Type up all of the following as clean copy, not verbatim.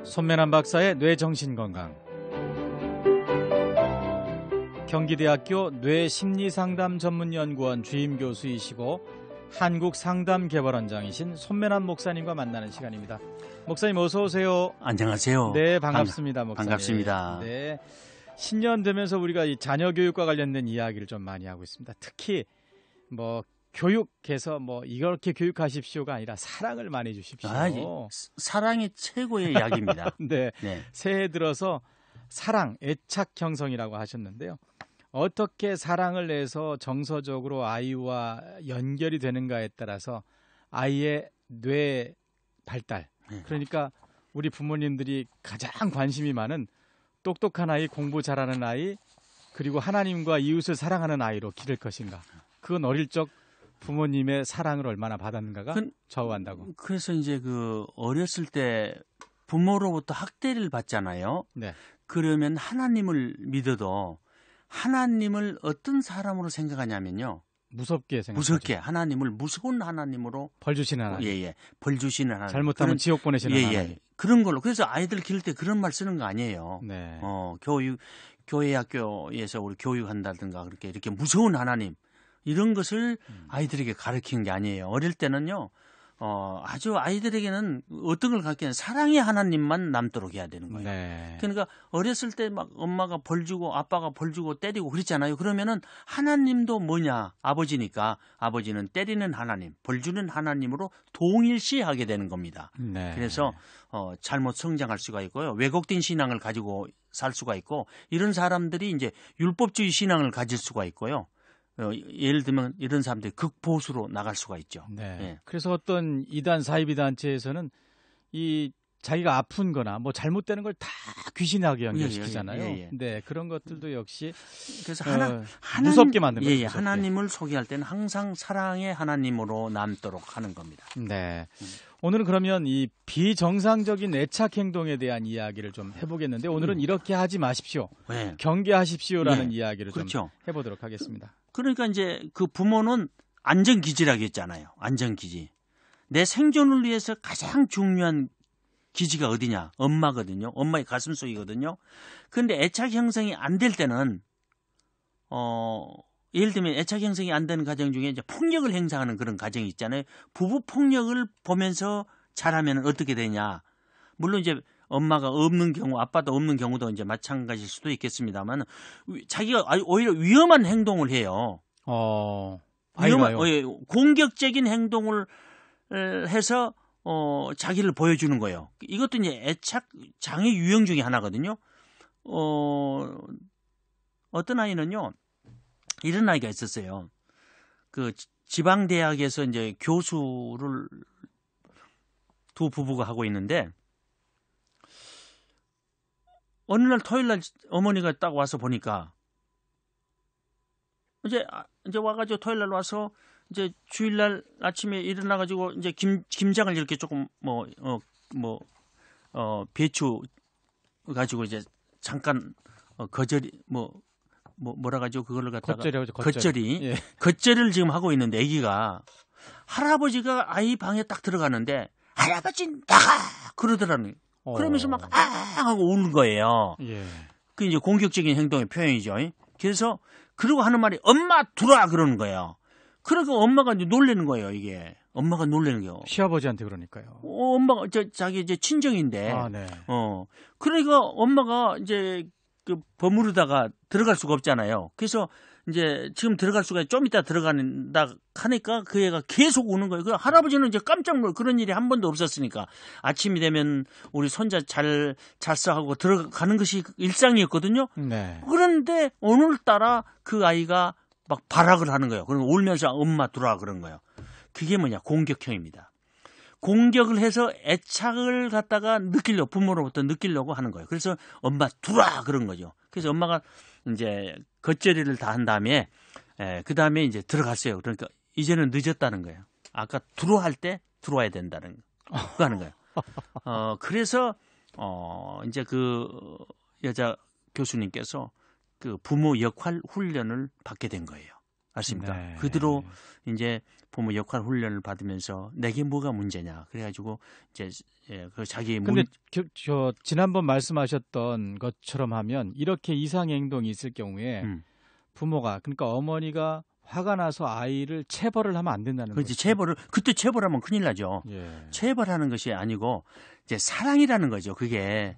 손매난 박사의 뇌정신건강. 경기대학교 뇌심리상담 전문연구원 주임교수이시고 한국상담개발원장이신 손매난 목사님과 만나는 시간입니다. 목사님 어서 오세요. 안녕하세요. 네, 반갑습니다. 목사님. 반갑습니다. 네, 신년 되면서 우리가 이 자녀 교육과 관련된 이야기를 좀 많이 하고 있습니다. 특히 교육해서 이렇게 교육하십시오가 아니라 사랑을 많이 주십시오. 사랑이 최고의 약입니다. 네. 새해 들어서 사랑, 애착 형성이라고 하셨는데요. 어떻게 사랑을 내서 정서적으로 아이와 연결이 되는가에 따라서 아이의 뇌 발달, 그러니까 우리 부모님들이 가장 관심이 많은 똑똑한 아이, 공부 잘하는 아이, 그리고 하나님과 이웃을 사랑하는 아이로 기를 것인가. 그건 어릴 적 부모님의 사랑을 얼마나 받았는가가 좌우한다고. 그래서 이제 어렸을 때 부모로부터 학대를 받잖아요. 네. 그러면 하나님을 믿어도 하나님을 어떤 사람으로 생각하냐면요. 무섭게 하나님을 무서운 하나님으로 벌 주시는 하나님. 벌 주시는 하나님. 잘못하면 지옥 보내시는 하나님. 그런 걸로. 그래서 아이들 기를 때 그런 말 쓰는 거 아니에요. 네. 교회 학교에서 우리 교육한다든가 이렇게 무서운 하나님 이런 것을 아이들에게 가르치는 게 아니에요. 어릴 때는요. 아주 아이들에게는 어떤 걸 가르치는 사랑의 하나님만 남도록 해야 되는 거예요. 네. 그러니까 어렸을 때 막 엄마가 벌 주고 아빠가 벌 주고 때리고 그랬잖아요. 그러면은 하나님도 뭐냐? 아버지니까 아버지는 때리는 하나님, 벌 주는 하나님으로 동일시하게 되는 겁니다. 네. 그래서 잘못 성장할 수가 있고요. 왜곡된 신앙을 가지고 살 수가 있고 이런 사람들이 이제 율법주의 신앙을 가질 수가 있고요. 예를 들면 이런 사람들이 극보수로 나갈 수가 있죠. 네. 예. 그래서 어떤 이단 사이비 단체에서는 이 자기가 아픈 거나 잘못되는 걸 다 귀신하게 연결시키잖아요. 예. 네, 그런 것들도 역시 그래서 무섭게 만든 거죠. 하나님을 소개할 때는 항상 사랑의 하나님으로 남도록 하는 겁니다. 네. 오늘은 그러면 이 비정상적인 애착 행동에 대한 이야기를 좀 해보겠는데 오늘은 이렇게 하지 마십시오. 네. 경계하십시오라는 이야기를 그렇죠. 좀 해보도록 하겠습니다. 그러니까 이제 그 부모는 안전기지라고 했잖아요. 안전기지. 내 생존을 위해서 가장 중요한 기지가 어디냐? 엄마거든요. 엄마의 가슴 속이거든요. 그런데 애착 형성이 안 될 때는 예를 들면 애착 형성이 안 되는 가정 중에 이제 폭력을 행사하는 그런 가정이 있잖아요. 부부 폭력을 보면서 자라면 어떻게 되냐? 물론 이제 엄마가 없는 경우, 아빠도 없는 경우도 이제 마찬가지일 수도 있겠습니다만 자기가 오히려 위험한 행동을 해요. 공격적인 행동을 해서 자기를 보여주는 거예요. 이것도 이제 애착 장애 유형 중에 하나거든요. 어떤 아이는요, 이런 아이가 있었어요. 그 지방 대학에서 이제 교수를 두 부부가 하고 있는데 어느 날 토요일 날 어머니가 딱 와서 보니까 이제 와가지고 토요일 날 와서 이제 주일날 아침에 일어나가지고 이제 김장을 이렇게 조금 배추 가지고 이제 잠깐 거절이 뭐라 가지고 그걸로 갖다가 겉절이 겉절이를 지금 하고 있는데 아기가 할아버지가 아이 방에 딱 들어가는데 할아버지 나가 그러더라는. 그러면서 막 하고 우는 거예요. 예. 그 이제 공격적인 행동의 표현이죠. 그래서 그러고 하는 말이 엄마 들어와 그러는 거예요. 그러니까 엄마가 이제 놀라는 거예요. 이게 엄마가 놀라는 거예요. 시아버지한테 그러니까요. 엄마가 자기 이제 친정인데. 네. 그러니까 엄마가 이제 버무르다가 들어갈 수가 없잖아요. 그래서 이제 지금 들어갈 수가 좀 이따 들어간다 하니까 그 애가 계속 우는 거예요. 그 할아버지는 이제 깜짝 놀라 그런 일이 한 번도 없었으니까 아침이 되면 우리 손자 잘 잤어 들어가는 것이 일상이었거든요. 네. 그런데 오늘따라 그 아이가 막 발악을 하는 거예요. 그럼 울면서 엄마 들어와 그런 거예요. 그게 뭐냐? 공격형입니다. 공격을 해서 애착을 갖다가 부모로부터 느끼려고 하는 거예요. 그래서 엄마 들어와 그런 거죠. 그래서 엄마가 이제 겉절이를 다 한 다음에 그 다음에 이제 들어갔어요. 그러니까 이제는 늦었다는 거예요. 아까 들어할 때 들어와야 된다는 거 하는 거예요. 그래서 이제 그 여자 교수님께서 그 부모 역할 훈련을 받게 된 거예요. 맞습니다. 네. 그대로 이제 부모 역할 훈련을 받으면서 내게 뭐가 문제냐. 그래가지고 이제 그 자기의 근데 저 지난번 말씀하셨던 것처럼 하면 이렇게 이상 행동이 있을 경우에 부모가 그러니까 어머니가 화가 나서 아이를 체벌을 하면 안 된다는 거죠. 체벌을 그때 체벌하면 큰일 나죠. 예. 체벌하는 것이 아니고 이제 사랑이라는 거죠. 그게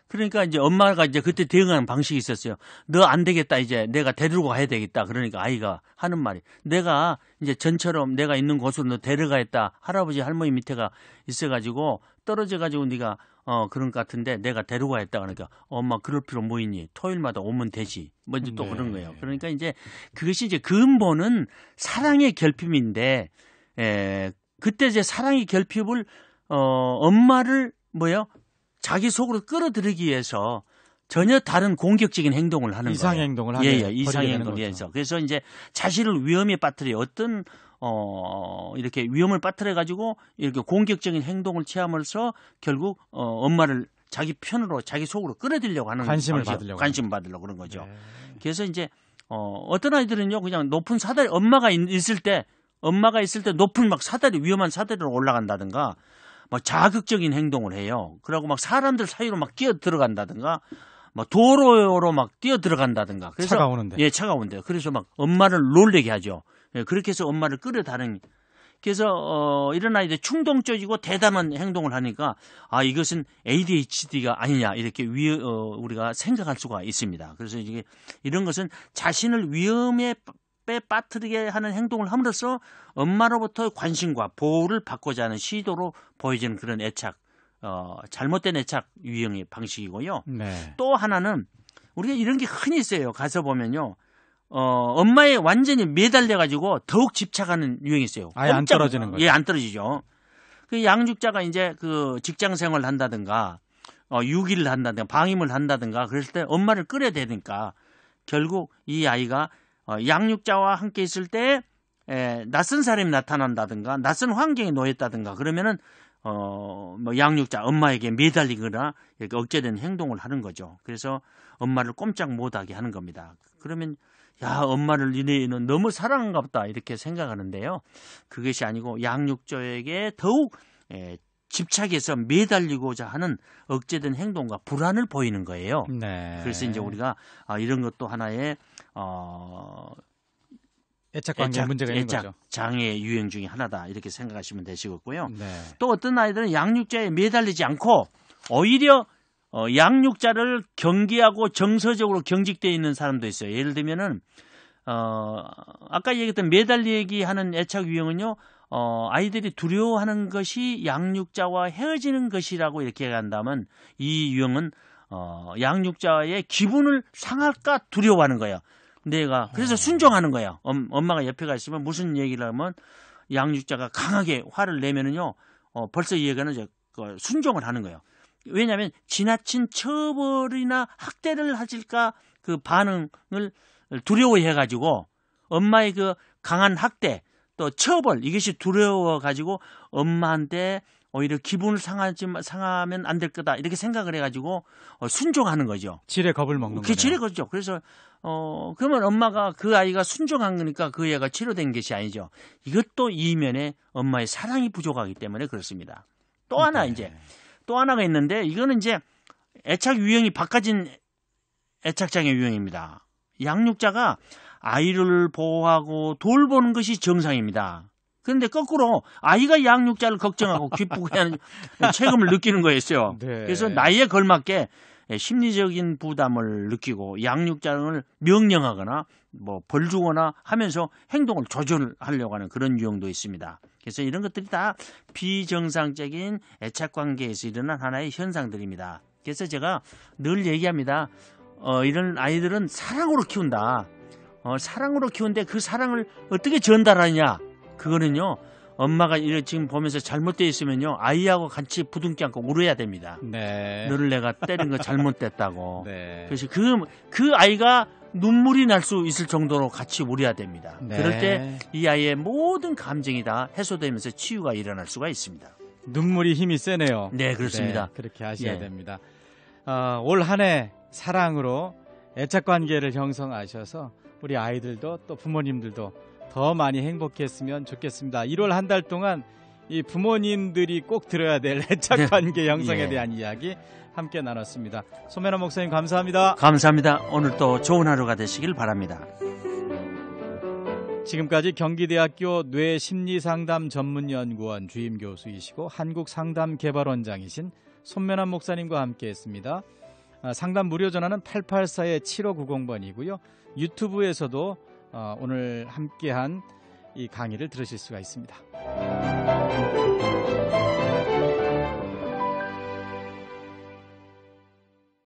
그러니까 이제 엄마가 이제 그때 대응하는 방식이 있었어요. 너 안 되겠다 이제 내가 데리고 가야 되겠다. 그러니까 아이가 하는 말이 내가 이제 전처럼 내가 있는 곳으로 너 데려가겠다. 할아버지 할머니 밑에가 있어가지고 떨어져가지고 네가 그런 것 같은데 내가 데려가겠다. 그러니까 엄마 그럴 필요 뭐 있니? 토요일마다 오면 되지. 먼저 또 네. 그런 거예요. 그러니까 이제 그것이 이제 근본은 사랑의 결핍인데 그때 이제 사랑의 결핍을 엄마를 자기 속으로 끌어들이기 위해서 전혀 다른 공격적인 행동을 하는 이상 거예요. 행동을 하게 이상 행동을 위해서. 그래서 이제 자신을 위험에 빠뜨려 어떤 이렇게 위험을 빠뜨려 가지고 이렇게 공격적인 행동을 취함으로써 결국 엄마를 자기 편으로 자기 속으로 끌어들이려고 하는 관심을 받으려고 그런 거죠. 네. 그래서 이제 어떤 아이들은요 그냥 높은 사다리 엄마가 있을 때 높은 막 사다리 위험한 사다리로 올라간다든가 막 자극적인 행동을 해요. 그러고 막 사람들 사이로 막 끼어 들어간다든가 막 도로로 막 뛰어 들어간다든가. 그래서 차가 오는데. 예, 차가 오는데. 그래서 막 엄마를 놀래게 하죠. 예, 그렇게 해서 엄마를 끌어다니는. 그래서 이런 아이들 충동적이고 대담한 행동을 하니까 이것은 ADHD가 아니냐 이렇게 우리가 생각할 수가 있습니다. 그래서 이게 이런 것은 자신을 위험에 빠뜨리게 하는 행동을 함으로써 엄마로부터 관심과 보호를 받고자 하는 시도로 보여지는 그런 애착, 잘못된 애착 유형의 방식이고요. 네. 또 하나는 우리가 이런 게 흔히 있어요. 가서 보면요. 엄마에 완전히 매달려가지고 더욱 집착하는 유형이 있어요. 아예 안 떨어지는 거죠. 예, 안 떨어지죠. 그 양육자가 이제 그 직장 생활을 한다든가, 유기를 한다든가, 방임을 한다든가, 그랬을 때 엄마를 끌어야 되니까 결국 이 아이가 양육자와 함께 있을 때 낯선 사람이 나타난다든가, 낯선 환경에 놓였다든가, 그러면은 뭐 양육자 엄마에게 매달리거나 이렇게 억제된 행동을 하는 거죠. 그래서 엄마를 꼼짝 못하게 하는 겁니다. 그러면 야 엄마를 니네는 너무 사랑한가 보다 이렇게 생각하는데요. 그것이 아니고 양육자에게 더욱 집착해서 매달리고자 하는 억제된 행동과 불안을 보이는 거예요. 네. 그래서 이제 우리가 이런 것도 하나의 애착 관계 문제가 있는 거죠. 장애 유형 중에 하나다 이렇게 생각하시면 되시겠고요. 네. 또 어떤 아이들은 양육자에 매달리지 않고 오히려 양육자를 경계하고 정서적으로 경직되어 있는 사람도 있어요. 예를 들면은 아까 얘기했던 매달리기 하는 애착 유형은요. 아이들이 두려워하는 것이 양육자와 헤어지는 것이라고 이렇게 얘기한다면 이 유형은 양육자의 기분을 상할까 두려워하는 거예요. 내가 그래서 순종하는 거예요. 엄마가 옆에 가 있으면 무슨 얘기를 하면 양육자가 강하게 화를 내면은요. 벌써 이 얘기는 이제 순종을 하는 거예요. 왜냐하면 지나친 처벌이나 학대를 하실까 그 반응을 두려워해가지고 엄마의 그 강한 학대 또 처벌 이것이 두려워가지고 엄마한테 오히려 기분을 상하면 안 될 거다 이렇게 생각을 해가지고 순종하는 거죠. 지레 겁을 먹는 거죠. 지레 거죠. 그래서 그러면 엄마가 그 아이가 순종한 거니까 그 애가 치료된 것이 아니죠. 이것도 이면에 엄마의 사랑이 부족하기 때문에 그렇습니다. 또 하나 또 하나가 있는데 이거는 이제 애착 유형이 바꿔진 애착장애 유형입니다. 양육자가 아이를 보호하고 돌보는 것이 정상입니다. 그런데 거꾸로 아이가 양육자를 걱정하고 기쁘고 하는 책임을 느끼는 거였어요. 네. 그래서 나이에 걸맞게 심리적인 부담을 느끼고 양육자를 명령하거나 뭐 벌 주거나 하면서 행동을 조절하려고 하는 그런 유형도 있습니다. 그래서 이런 것들이 다 비정상적인 애착 관계에서 일어난 하나의 현상들입니다. 그래서 제가 늘 얘기합니다. 이런 아이들은 사랑으로 키운다. 사랑으로 키우는데 그 사랑을 어떻게 전달하느냐? 그거는요. 엄마가 지금 보면서 잘못되어 있으면요. 아이하고 같이 부둥켜 안고 울어야 됩니다. 네. 너를 내가 때린 거 잘못됐다고. 네. 그래서 그 아이가 눈물이 날 수 있을 정도로 같이 울어야 됩니다. 네. 그럴 때 이 아이의 모든 감정이 다 해소되면서 치유가 일어날 수가 있습니다. 눈물이 힘이 세네요. 네, 그렇습니다. 네, 그렇게 하셔야 예. 됩니다. 올 한 해 사랑으로 애착 관계를 형성하셔서 우리 아이들도 또 부모님들도 더 많이 행복했으면 좋겠습니다. 1월 한 달 동안 이 부모님들이 꼭 들어야 될 애착 관계 형성에 예. 대한 이야기 함께 나눴습니다. 손면한 목사님 감사합니다. 감사합니다. 오늘 또 좋은 하루가 되시길 바랍니다. 지금까지 경기대학교 뇌심리상담 전문연구원 주임교수이시고 한국상담개발원장이신 손면한 목사님과 함께했습니다. 상담 무료 전화는 884-7590번이고요. 유튜브에서도 오늘 함께한 이 강의를 들으실 수가 있습니다.